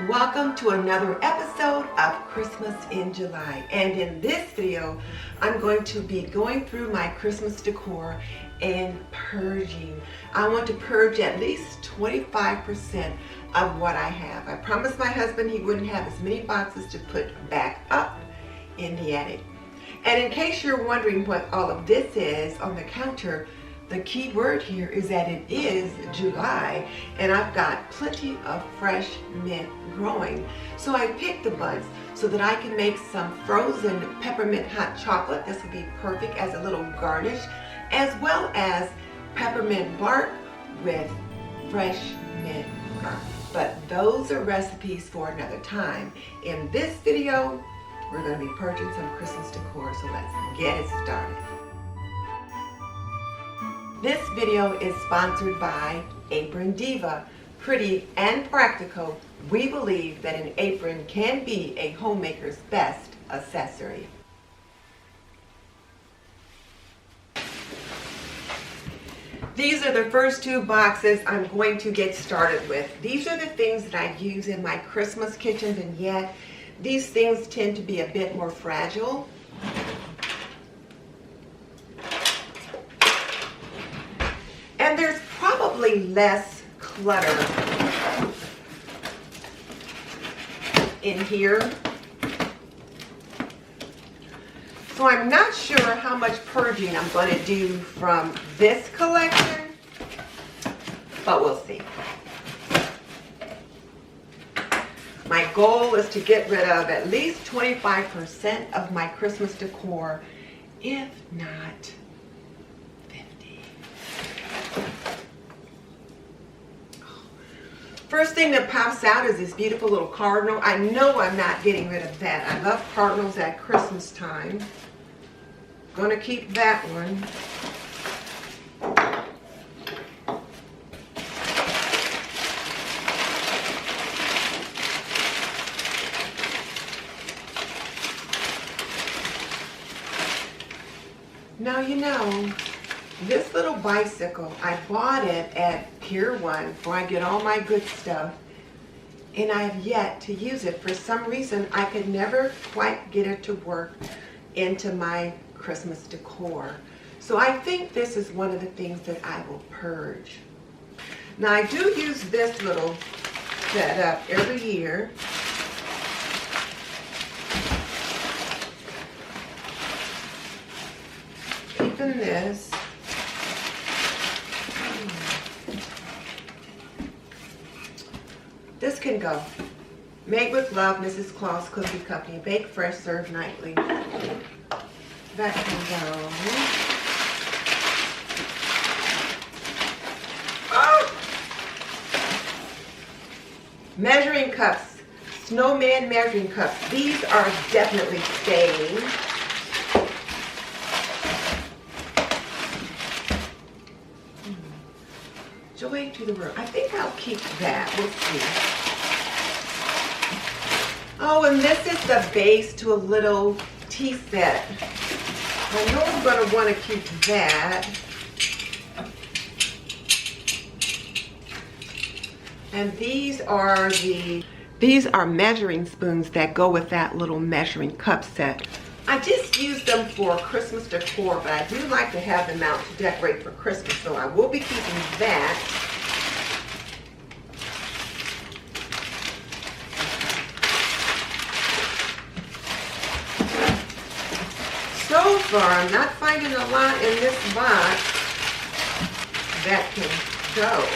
Welcome to another episode of Christmas in July, and in this video I'm going to be going through my Christmas decor and purging. I want to purge at least 25% of what I have. I promised my husband he wouldn't have as many boxes to put back up in the attic. And in case you're wondering what all of this is on the counter, the key word here is that it is July and I've got plenty of fresh mint growing. So I picked a bunch so that I can make some frozen peppermint hot chocolate. This will be perfect as a little garnish, as well as peppermint bark with fresh mint bark. But those are recipes for another time. In this video, we're going to be purging some Christmas decor, so let's get it started. This video is sponsored by Apron Diva. Pretty and practical, we believe that an apron can be a homemaker's best accessory. These are the first two boxes I'm going to get started with. These are the things that I use in my Christmas kitchens, and yet these things tend to be a bit more fragile. And there's probably less clutter in here. So I'm not sure how much purging I'm going to do from this collection, but we'll see. My goal is to get rid of at least 25% of my Christmas decor, if not 50. First thing that pops out is this beautiful little cardinal. I know I'm not getting rid of that. I love cardinals at Christmas time. Gonna keep that one. Now, you know, this little bicycle, I bought it at Pier 1 where I get all my good stuff, and I have yet to use it. For some reason, I could never quite get it to work into my Christmas decor. So I think this is one of the things that I will purge. Now, I do use this little setup every year. Keeping this. This can go. Made with love, Mrs. Claus Cookie Company. Bake fresh, serve nightly. That can go. Oh! Measuring cups. Snowman measuring cups. These are definitely staying. Joy to the world. I think I'll keep that. We'll see. Oh, and this is the base to a little tea set. I know I'm going to want to keep that. And these are measuring spoons that go with that little measuring cup set. I just use them for Christmas decor, but I do like to have them out to decorate for Christmas, so I will be keeping that. So far, I'm not finding a lot in this box that can go.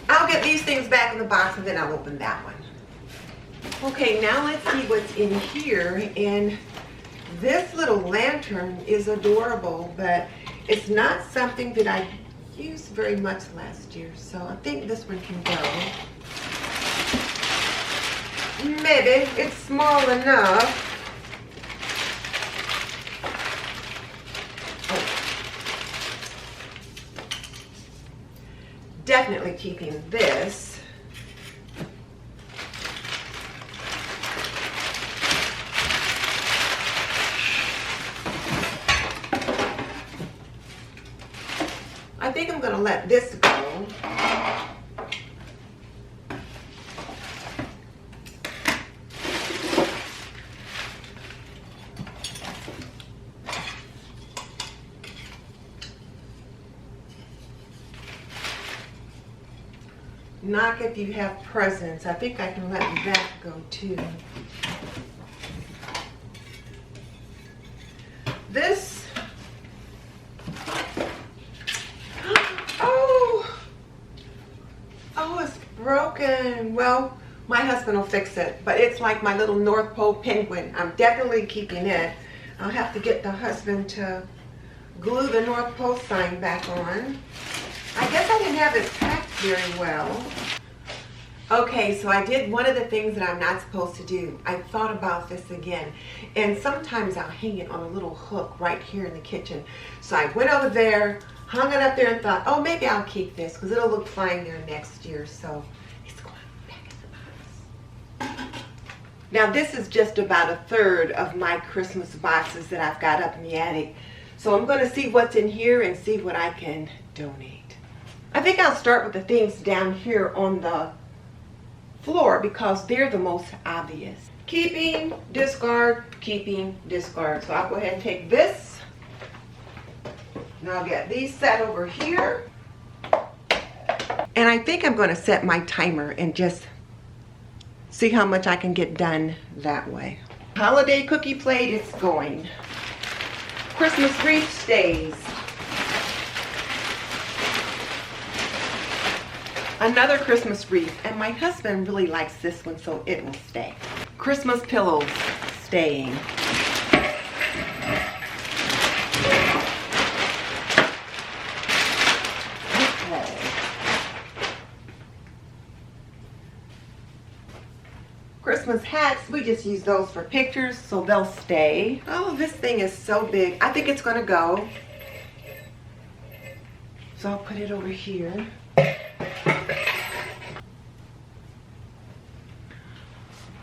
I'll get these things back in the box and then I'll open that one. Okay, now let's see what's in here. And this little lantern is adorable, but it's not something that I used very much last year, so I think this one can go. Maybe. It's small enough. Definitely keeping this. I think I'm going to let this go. knock if you have presents. I think I can let that go too. This, oh, it's broken. Well, my husband will fix it, but it's like my little North Pole penguin. I'm definitely keeping it. I'll have to get the husband to glue the North Pole sign back on. I guess I didn't have it packed very well. Okay, so I did one of the things that I'm not supposed to do. I thought about this again, and sometimes I'll hang it on a little hook right here in the kitchen. So I went over there, hung it up there, and thought, oh, maybe I'll keep this because it'll look fine there next year. So it's going back in the box. Now this is just about a third of my Christmas boxes that I've got up in the attic. So I'm going to see what's in here and see what I can donate. I think I'll start with the things down here on the floor because they're the most obvious. Keeping, discard, keeping, discard. So I'll go ahead and take this. Now I'll get these set over here. And I think I'm going to set my timer and just see how much I can get done that way. Holiday cookie plate is going. Christmas wreath stays. Another Christmas wreath, and my husband really likes this one, so it will stay. Christmas pillows staying. Okay. Christmas hats, we just use those for pictures, so they'll stay. Oh, this thing is so big. I think it's gonna go. So I'll put it over here.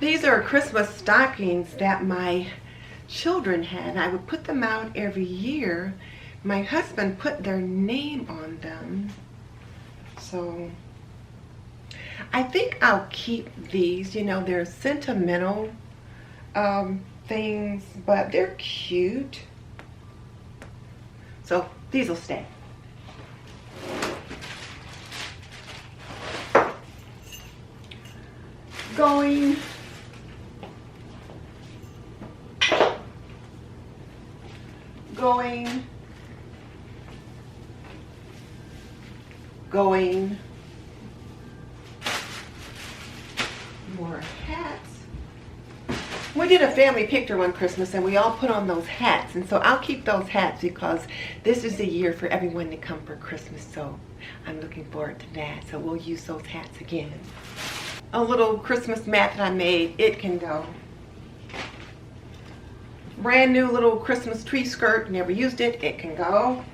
These are Christmas stockings that my children had. I would put them out every year. My husband put their name on them. So I think I'll keep these. You know, they're sentimental things, but they're cute. So these will stay. Going. More hats. We did a family picture one Christmas and we all put on those hats, and so I'll keep those hats because this is the year for everyone to come for Christmas, so I'm looking forward to that. So we'll use those hats again. A little Christmas mat that I made, it can go. Brand new little Christmas tree skirt, never used it, it can go.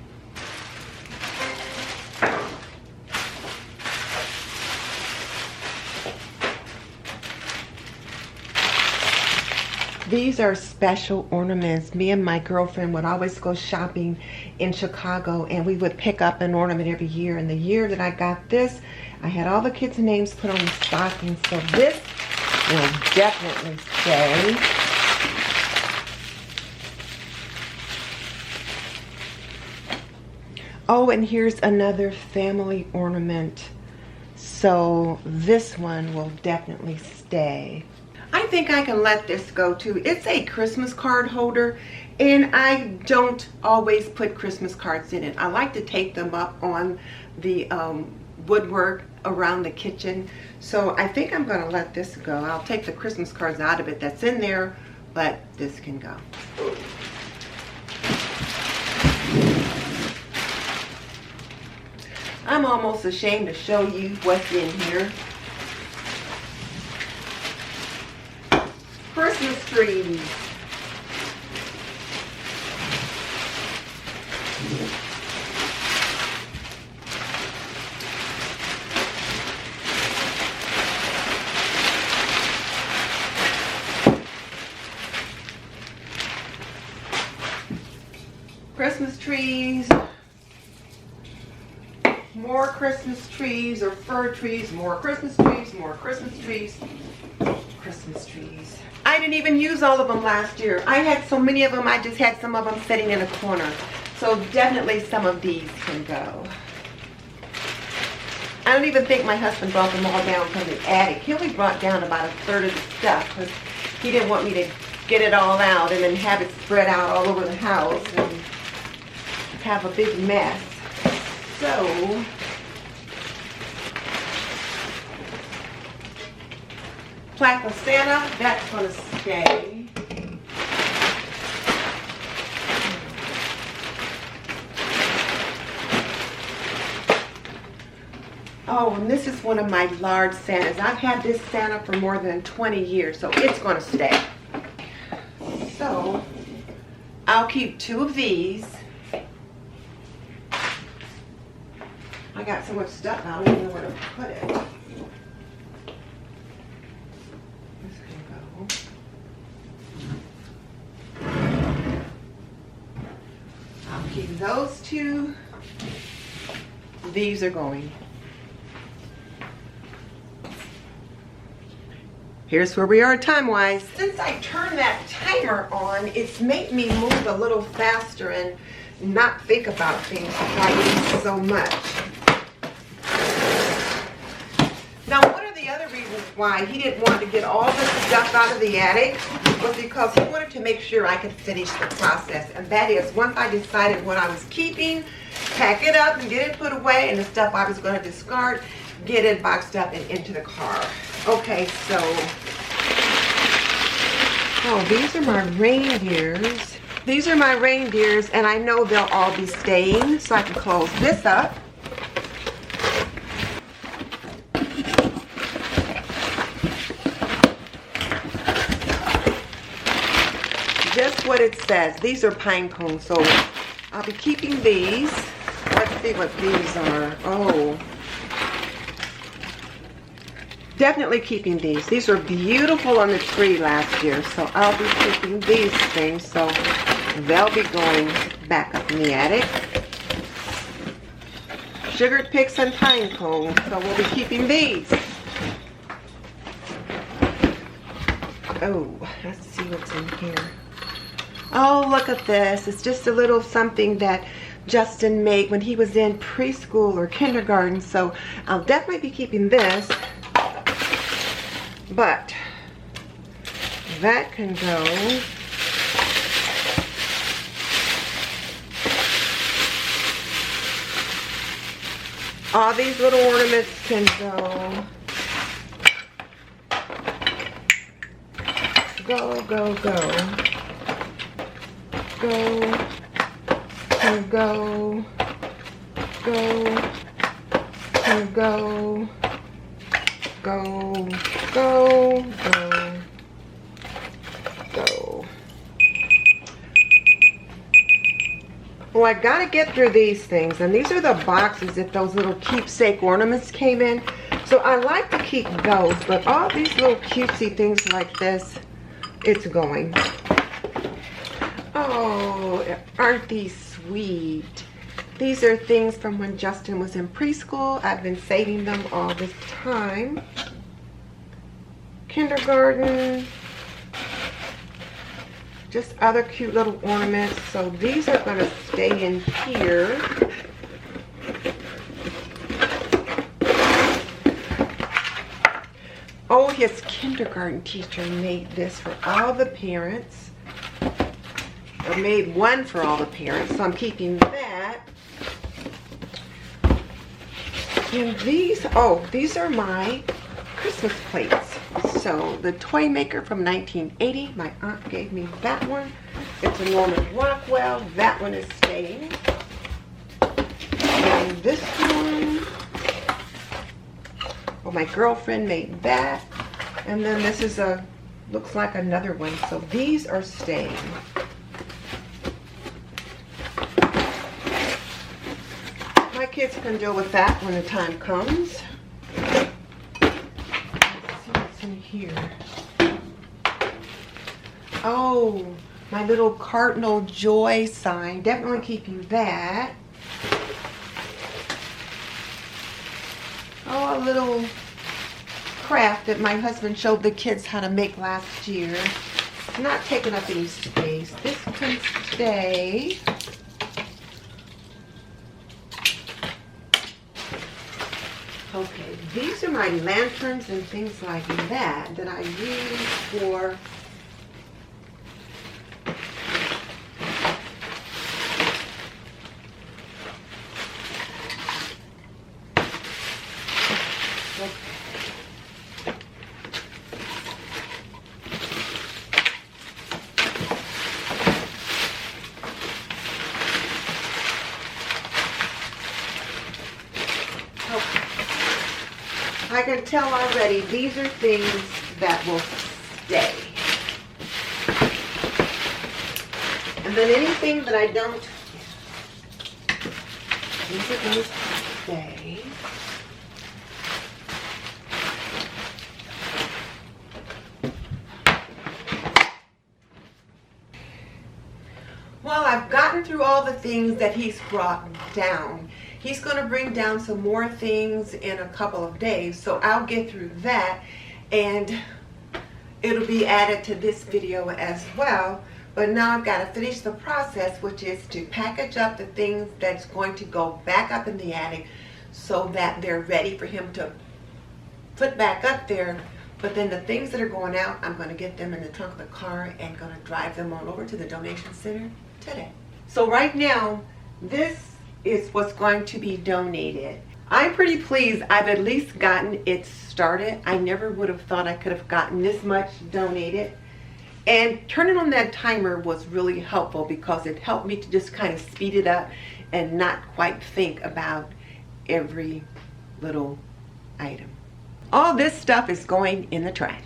These are special ornaments. Me and my girlfriend would always go shopping in Chicago and we would pick up an ornament every year. And the year that I got this, I had all the kids' names put on the stocking, so this will definitely stay. Oh, and here's another family ornament. So this one will definitely stay. I think I can let this go too. It's a Christmas card holder, and I don't always put Christmas cards in it. I like to take them up on the woodwork around the kitchen. So I think I'm gonna let this go. I'll take the Christmas cards out of it that's in there, but this can go. I'm almost ashamed to show you what's in here. Christmas trees. Christmas trees. More Christmas trees or fir trees, more Christmas trees, more Christmas trees, Christmas trees. I didn't even use all of them last year. I had so many of them, I just had some of them sitting in a corner. So definitely some of these can go. I don't even think my husband brought them all down from the attic. He only brought down about 1/3 of the stuff because he didn't want me to get it all out and then have it spread out all over the house and have a big mess. So, plaque of Santa, that's going to stay. Oh, and this is one of my large Santas. I've had this Santa for more than 20 years, so it's going to stay. So, I'll keep 2 of these. I got so much stuff, I don't even know where to put it. This can go. I'll keep those 2. These are going. Here's where we are time-wise. Since I turned that timer on, it's made me move a little faster and not think about things quite so much. Now, one of the other reasons why he didn't want to get all the stuff out of the attic was because he wanted to make sure I could finish the process. And that is, once I decided what I was keeping, pack it up and get it put away, and the stuff I was going to discard, get it boxed up and into the car. Okay, so, oh, these are my reindeers. These are my reindeers, and I know they'll all be staying, so I can close this up. Just what it says. These are pine cones, so I'll be keeping these. Let's see what these are. Oh. Definitely keeping these. These were beautiful on the tree last year, so I'll be keeping these things, so they'll be going back up in the attic. Sugared picks and pine cones, so we'll be keeping these. Oh, let's see what's in here. Oh, look at this. It's just a little something that Justin made when he was in preschool or kindergarten, so I'll definitely be keeping this. But that can go. All these little ornaments can go. Go, go, go. Go. Can go. Go. Can go. Go, go, go, go. Well, I gotta get through these things, and these are the boxes that those little keepsake ornaments came in. So I like to keep those, but all these little cutesy things like this, it's going. Oh, aren't these sweet? These are things from when Justin was in preschool. I've been saving them all this time. Kindergarten. Just other cute little ornaments. So these are going to stay in here. Oh, his kindergarten teacher made this for all the parents. Or made one for all the parents. So I'm keeping that. And these, oh, these are my Christmas plates. So the toy maker from 1980, my aunt gave me that one. It's a Norman Rockwell. That one is staying. And this one, well, my girlfriend made that. And then this is a, looks like another one. So these are staying. My kids can deal with that when the time comes. Let's see what's in here. Oh, my little cardinal joy sign. Definitely keeping that. Oh, a little craft that my husband showed the kids how to make last year. Not taking up any space. This can stay. Okay, these are my lanterns and things like that I use for I can tell already these are things that will stay. And then anything that I don't, these are things that stay. Well, I've gotten through all the things that he's brought down. He's going to bring down some more things in a couple of days, so I'll get through that and it'll be added to this video as well. But now I've got to finish the process, which is to package up the things that's going to go back up in the attic so that they're ready for him to put back up there. But then the things that are going out, I'm going to get them in the trunk of the car and going to drive them on over to the donation center today. So right now, this is what's going to be donated. I'm pretty pleased I've at least gotten it started. I never would have thought I could have gotten this much donated. And turning on that timer was really helpful because it helped me to just kind of speed it up and not quite think about every little item. All this stuff is going in the trash.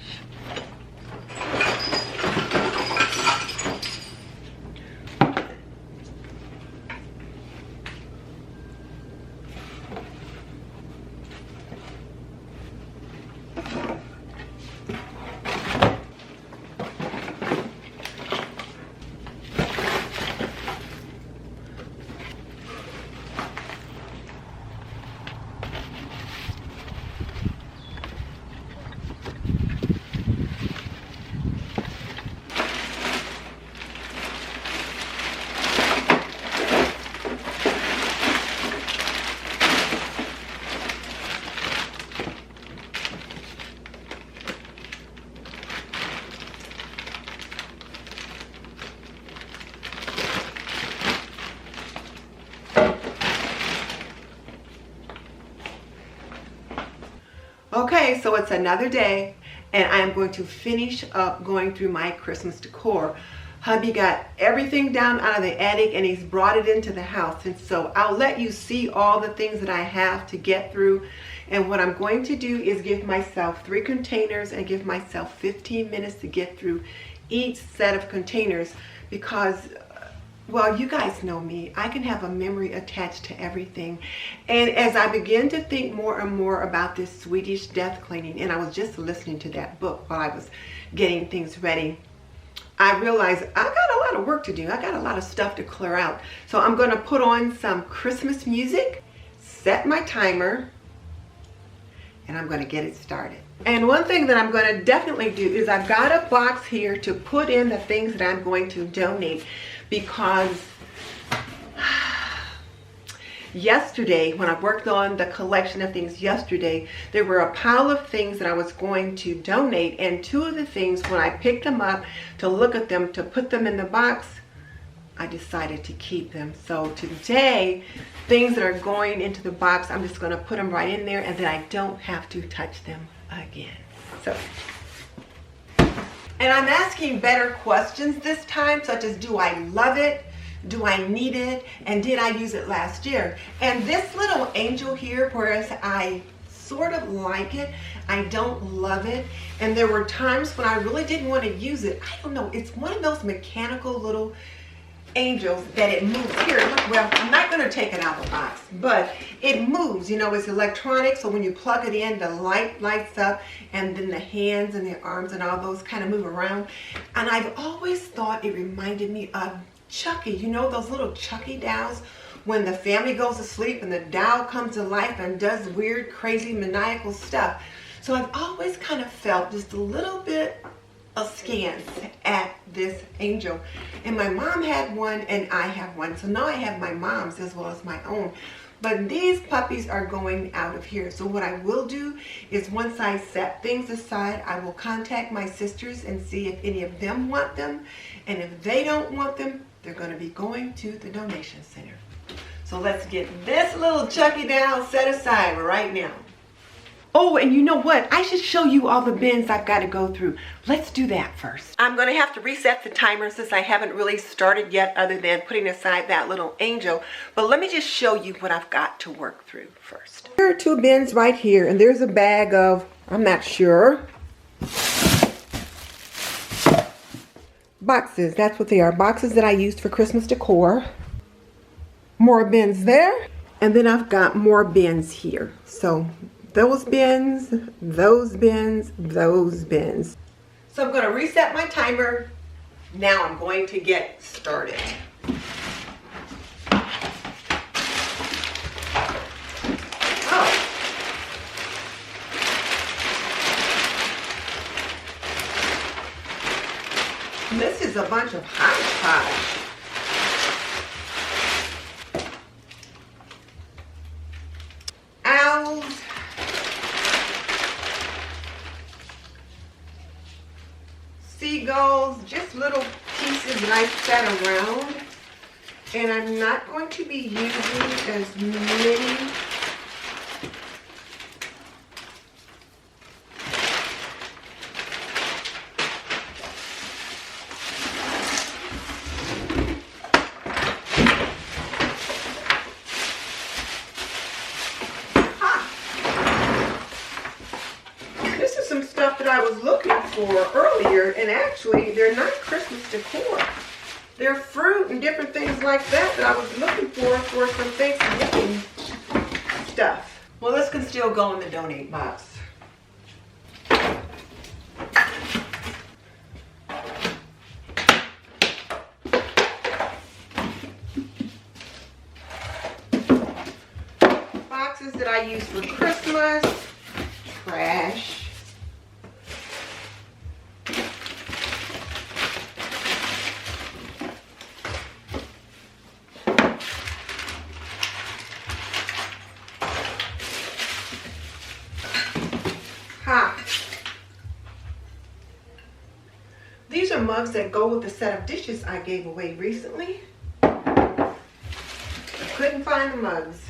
Okay, so it's another day and I am going to finish up going through my Christmas decor. Hubby got everything down out of the attic and he's brought it into the house, and so I'll let you see all the things that I have to get through. And what I'm going to do is give myself 3 containers and give myself 15 minutes to get through each set of containers because, well, you guys know me. I can have a memory attached to everything. And as I begin to think more and more about this Swedish death cleaning, and I was just listening to that book while I was getting things ready, I realized I got a lot of work to do. I got a lot of stuff to clear out. So I'm going to put on some Christmas music, set my timer, and I'm going to get it started. And one thing that I'm going to definitely do is I've got a box here to put in the things that I'm going to donate, because yesterday when I worked on the collection of things yesterday, there were a pile of things that I was going to donate, and 2 of the things, when I picked them up to look at them, to put them in the box, I decided to keep them. So today, things that are going into the box, I'm just going to put them right in there and then I don't have to touch them again. So, and I'm asking better questions this time, such as, do I love it? Do I need it? And did I use it last year? And this little angel here, whereas I sort of like it, I don't love it. And there were times when I really didn't want to use it. I don't know, it's one of those mechanical little angels that it moves here. Well, I'm not going to take it out of the box, but it moves. You know, it's electronic, so when you plug it in, the light lights up, and then the hands and the arms and all those kind of move around. And I've always thought it reminded me of Chucky. You know, those little Chucky dolls, when the family goes to sleep and the doll comes to life and does weird, crazy, maniacal stuff. So I've always kind of felt just a little bit askance at this angel. And my mom had one and I have one. So now I have my mom's as well as my own. But these puppies are going out of here. So what I will do is once I set things aside, I will contact my sisters and see if any of them want them. And if they don't want them, they're going to be going to the donation center. So let's get this little Chucky doll set aside right now. Oh, and you know what? I should show you all the bins I've got to go through. Let's do that first. I'm going to have to reset the timer since I haven't really started yet other than putting aside that little angel. But let me just show you what I've got to work through first. There are two bins right here, and there's a bag of, I'm not sure, boxes. That's what they are. Boxes that I used for Christmas decor. More bins there. And then I've got more bins here. So those bins, those bins, those bins. So I'm going to reset my timer. Now I'm going to get started. Oh. This is a bunch of hodgepodge. Owls. Seagulls, just little pieces that I set around, and I'm not going to be using as many. This is some stuff that I was looking for earlier, and actually they're not Christmas decor. They're fruit and different things like that I was looking for some Thanksgiving stuff. Well, this can still go in the donate box. Boxes that I use for Christmas, trash. These are mugs that go with the set of dishes I gave away recently. I couldn't find the mugs.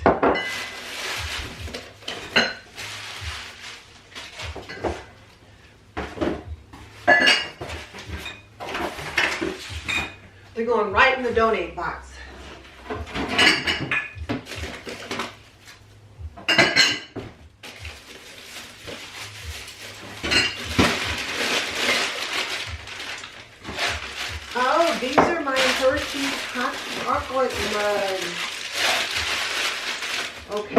They're going right in the donate box. Oh, these are my Hershey's hot chocolate mugs. Okay.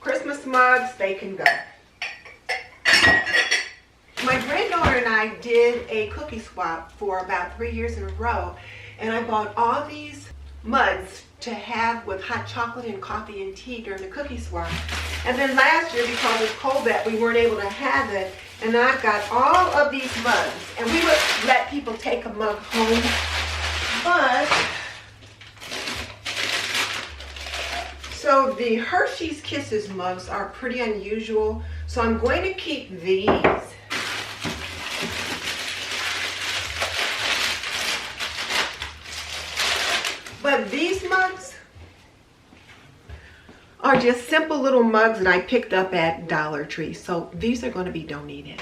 Christmas mugs, they can go. My granddaughter and I did a cookie swap for about 3 years in a row, and I bought all these mugs to have with hot chocolate and coffee and tea during the cookie swap. And then last year, because it's cold that we weren't able to have it, and I've got all of these mugs, and we would let people take a mug home, but so the Hershey's Kisses mugs are pretty unusual, so I'm going to keep these. But these mugs are just simple little mugs that I picked up at Dollar Tree. So these are going to be donated.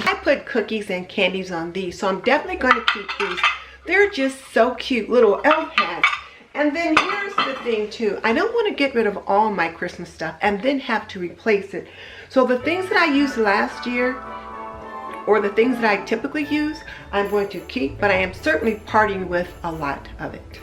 I put cookies and candies on these, so I'm definitely going to keep these. They're just so cute, little elf hats. And then here's the thing too, I don't want to get rid of all my Christmas stuff and then have to replace it. So the things that I used last year, or the things that I typically use, I'm going to keep, but I am certainly parting with a lot of it.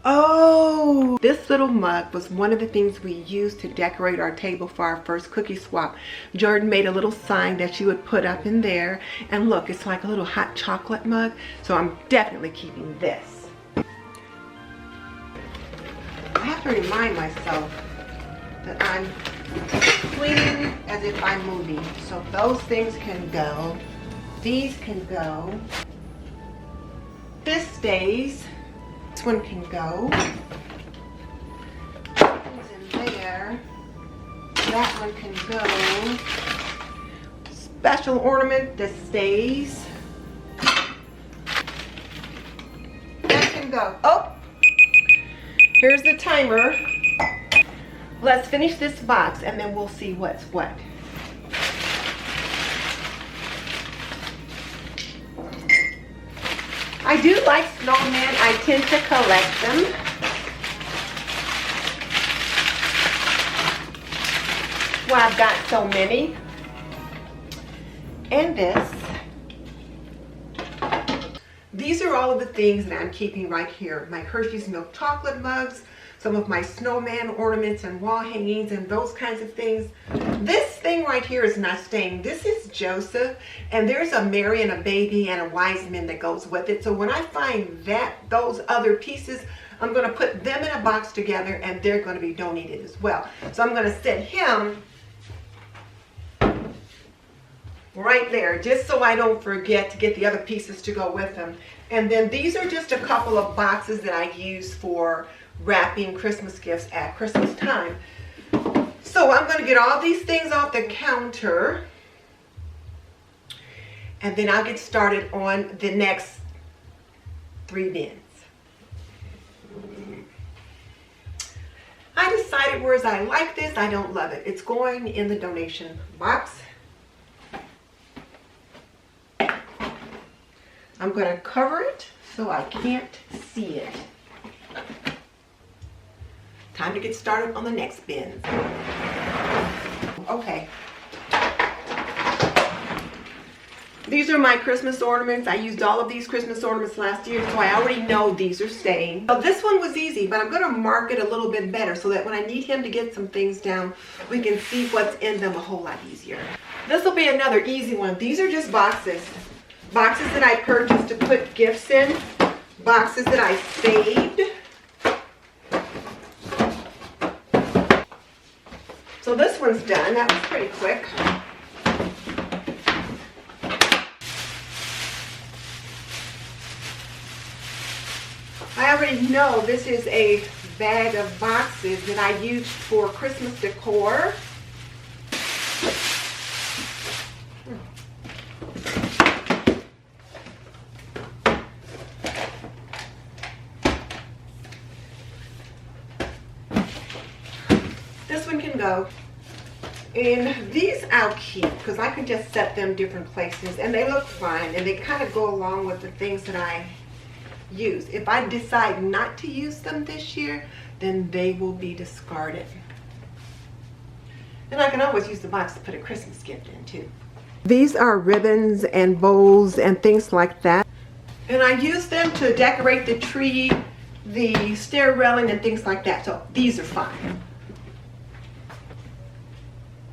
Oh, This little mug was one of the things we used to decorate our table for our first cookie swap. Jordan made a little sign that she would put up in there. And look, it's like a little hot chocolate mug. So I'm definitely keeping this. I have to remind myself that I'm cleaning as if I'm moving. So those things can go. These can go. This stays. This one can go. Things in there. That one can go. Special ornament that stays. That can go. Oh! Here's the timer. Let's finish this box and then we'll see what's what. I do like snowmen. I tend to collect them. Well, I've got so many. And this. These are all of the things that I'm keeping right here. My Hershey's milk chocolate mugs, some of my snowman ornaments and wall hangings and those kinds of things. This thing right here is not staying. This is Joseph, and there's a Mary and a baby and a wise man that goes with it. So when I find those other pieces, I'm going to put them in a box together and they're going to be donated as well. So I'm going to set him right there, just so I don't forget to get the other pieces to go with them. And then these are just a couple of boxes that I use for wrapping Christmas gifts at Christmas time. So I'm going to get all these things off the counter, and then I'll get started on the next 3 bins. I decided whereas I like this, I don't love it. It's going in the donation box. I'm going to cover it so I can't see it. Time to get started on the next bin. Okay. These are my Christmas ornaments. I used all of these Christmas ornaments last year, so I already know these are staying. So this one was easy, but I'm going to mark it a little bit better so that when I need him to get some things down, we can see what's in them a whole lot easier. This will be another easy one. These are just boxes. Boxes that I purchased to put gifts in. Boxes that I saved. So this one's done. That was pretty quick. I already know this is a bag of boxes that I used for Christmas decor. This one can go. And these I'll keep because I can just set them different places and they look fine and they kind of go along with the things that I use. If I decide not to use them this year, then they will be discarded. And I can always use the box to put a Christmas gift in too. These are ribbons and bows and things like that. And I use them to decorate the tree, the stair railing and things like that. So these are fine.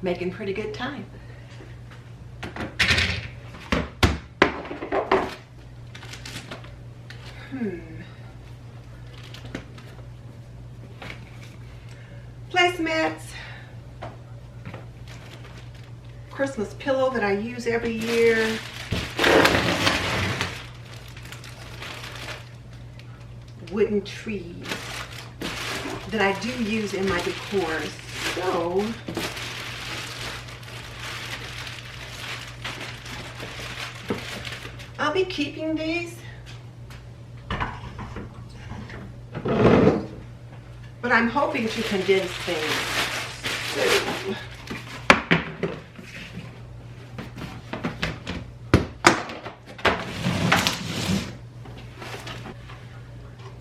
Making pretty good time. Placemats. Christmas pillow that I use every year. Wooden trees that I do use in my decors. So I'll be keeping these, but I'm hoping to condense things. So,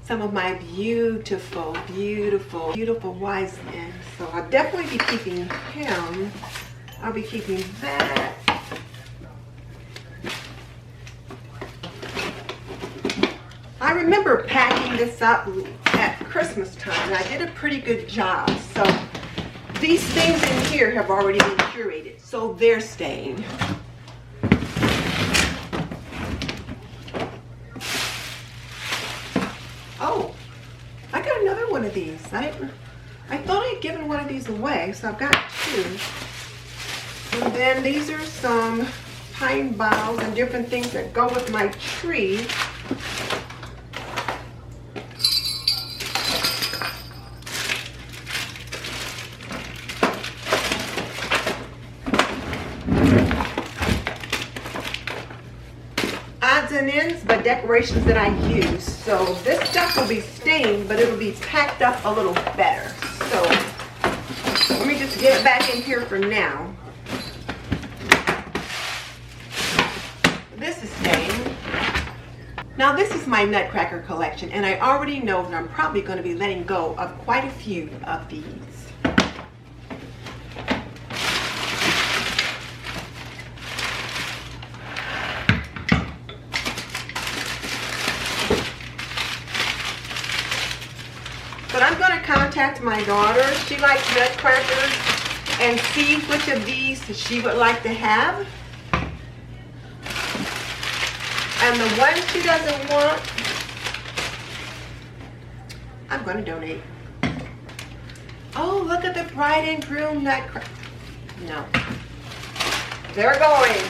some of my beautiful, beautiful, beautiful wise men. So I'll definitely be keeping him. I'll be keeping that. I remember packing this up at Christmas time, and I did a pretty good job. So these things in here have already been curated, so they're staying. Oh, I got another one of these. I thought I'd given one of these away, so I've got two. And then these are some pine boughs and different things that go with my tree. Odds and ends, but decorations that I use. So this stuff will be stained, but it'll be packed up a little better. So let me just get it back in here for now. This is stained. Now this is my nutcracker collection, and I already know that I'm probably going to be letting go of quite a few of these. But I'm going to contact my daughter. She likes nutcrackers, and see which of these she would like to have. And the ones she doesn't want, I'm going to donate. Oh, look at the bride and groom nutcracker. No. They're going.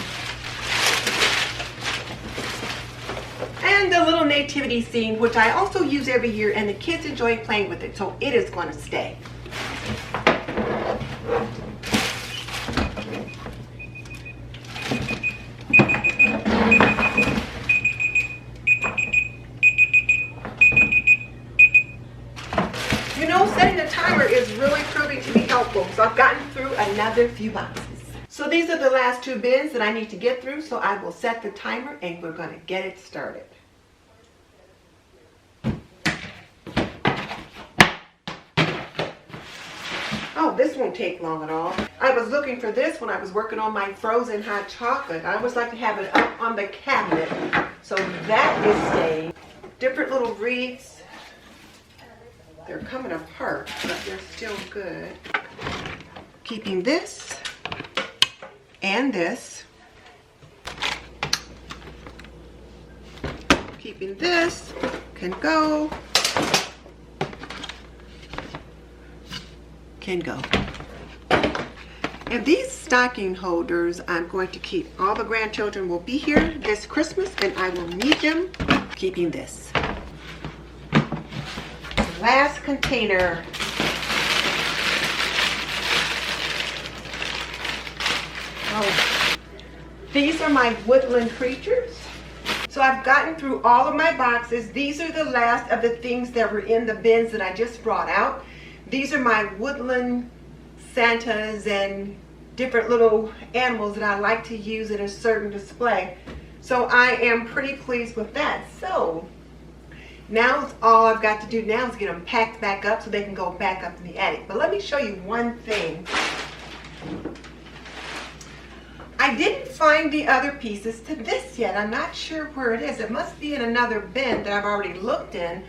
And the little nativity scene, which I also use every year, and the kids enjoy playing with it, so it is going to stay. You know, setting a timer is really proving to be helpful, so I've gotten through another few boxes. So these are the last two bins that I need to get through, so I will set the timer and we're going to get it started. Oh, this won't take long at all. I was looking for this when I was working on my frozen hot chocolate. I always like to have it up on the cabinet, so that is staying. Different little wreaths. They're coming apart, but they're still good. Keeping this and this. Keeping this, can go. Can go. And these stocking holders I'm going to keep. All the grandchildren will be here this Christmas and I will need them. Keeping this. Last container. Oh, these are my woodland creatures. So I've gotten through all of my boxes. These are the last of the things that were in the bins that I just brought out. These are my woodland Santas and different little animals that I like to use in a certain display. So I am pretty pleased with that. So now all I've got to do now is get them packed back up so they can go back up in the attic. But let me show you one thing. I didn't find the other pieces to this yet. I'm not sure where it is. It must be in another bin that I've already looked in,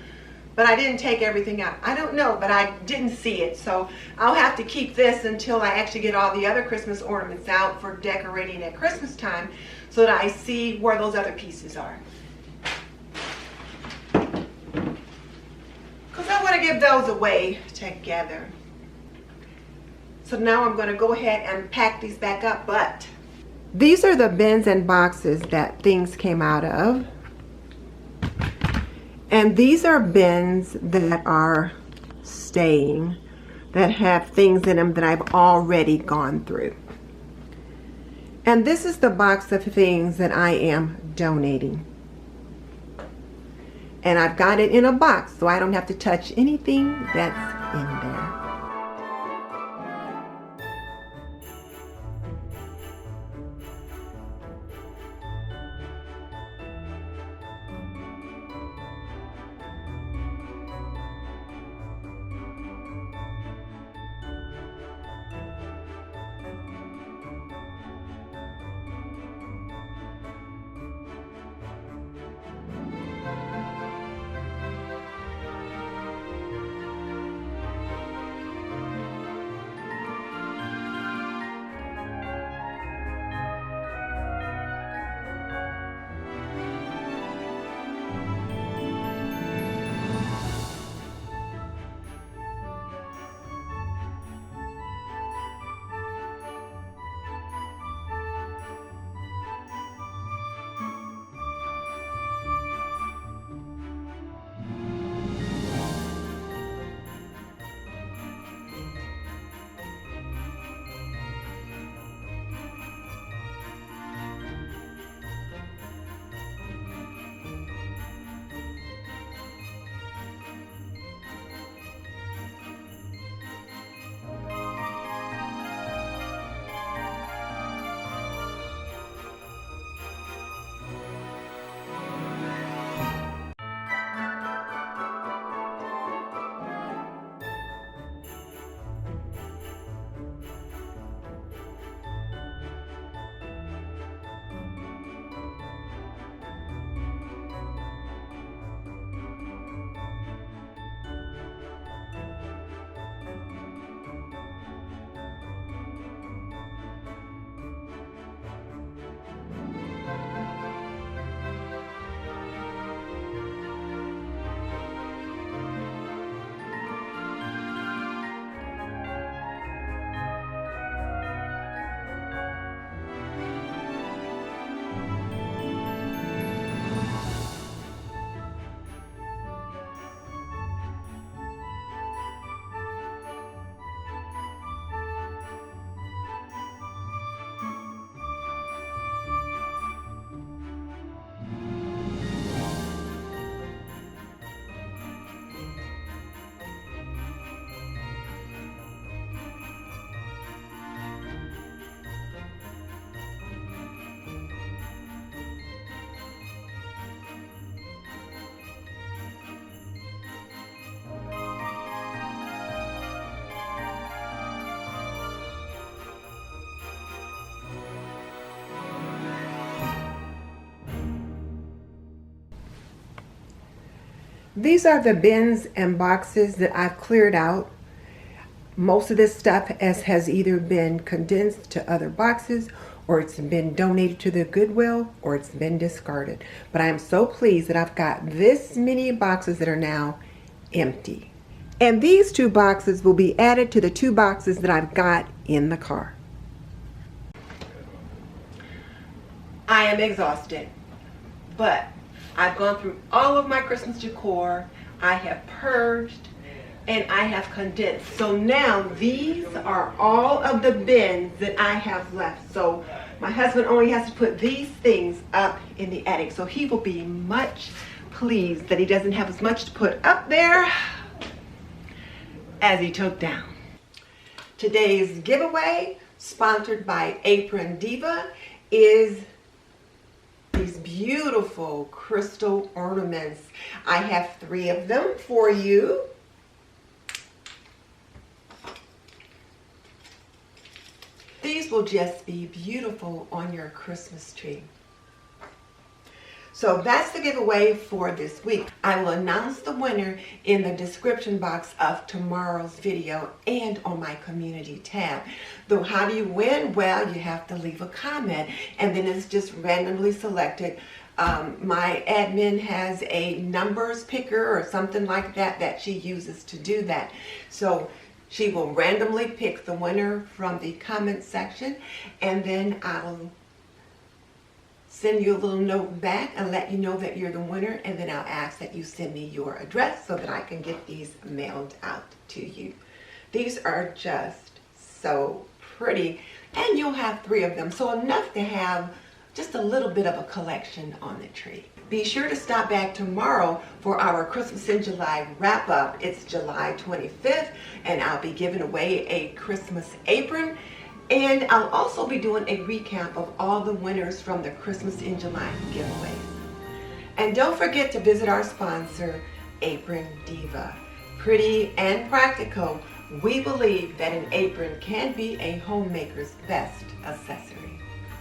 but I didn't take everything out. I don't know, but I didn't see it. So I'll have to keep this until I actually get all the other Christmas ornaments out for decorating at Christmas time so that I see where those other pieces are. Because I want to give those away together. So now I'm going to go ahead and pack these back up, but these are the bins and boxes that things came out of. And these are bins that are staying, that have things in them that I've already gone through. And this is the box of things that I am donating. And I've got it in a box so I don't have to touch anything that's in there. These are the bins and boxes that I've cleared out. Most of this stuff has either been condensed to other boxes, or it's been donated to the Goodwill, or it's been discarded. But I am so pleased that I've got this many boxes that are now empty. And these 2 boxes will be added to the 2 boxes that I've got in the car. I am exhausted, but I've gone through all of my Christmas decor. I have purged and I have condensed. So now these are all of the bins that I have left. So my husband only has to put these things up in the attic. So he will be much pleased that he doesn't have as much to put up there as he took down. Today's giveaway, sponsored by Apron Diva, is these beautiful crystal ornaments. I have 3 of them for you. These will just be beautiful on your Christmas tree. So that's the giveaway for this week. I will announce the winner in the description box of tomorrow's video and on my community tab. Though how do you win? Well, you have to leave a comment and then it's just randomly selected. My admin has a numbers picker or something like that that she uses to do that. So she will randomly pick the winner from the comment section, and then I'll send you a little note back and let you know that you're the winner, and then I'll ask that you send me your address so that I can get these mailed out to you. These are just so pretty, and you'll have 3 of them, so enough to have just a little bit of a collection on the tree. Be sure to stop back tomorrow for our Christmas in July wrap up. It's July 25th, and I'll be giving away a Christmas apron. And I'll also be doing a recap of all the winners from the Christmas in July giveaways. And don't forget to visit our sponsor, Apron Diva. Pretty and practical, we believe that an apron can be a homemaker's best accessory.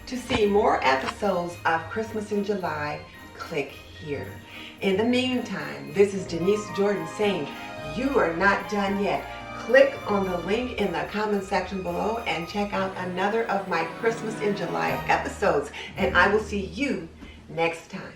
To see more episodes of Christmas in July, click here. In the meantime, this is Denise Jordan saying, you are not done yet. Click on the link in the comment section below and check out another of my Christmas in July episodes, and I will see you next time.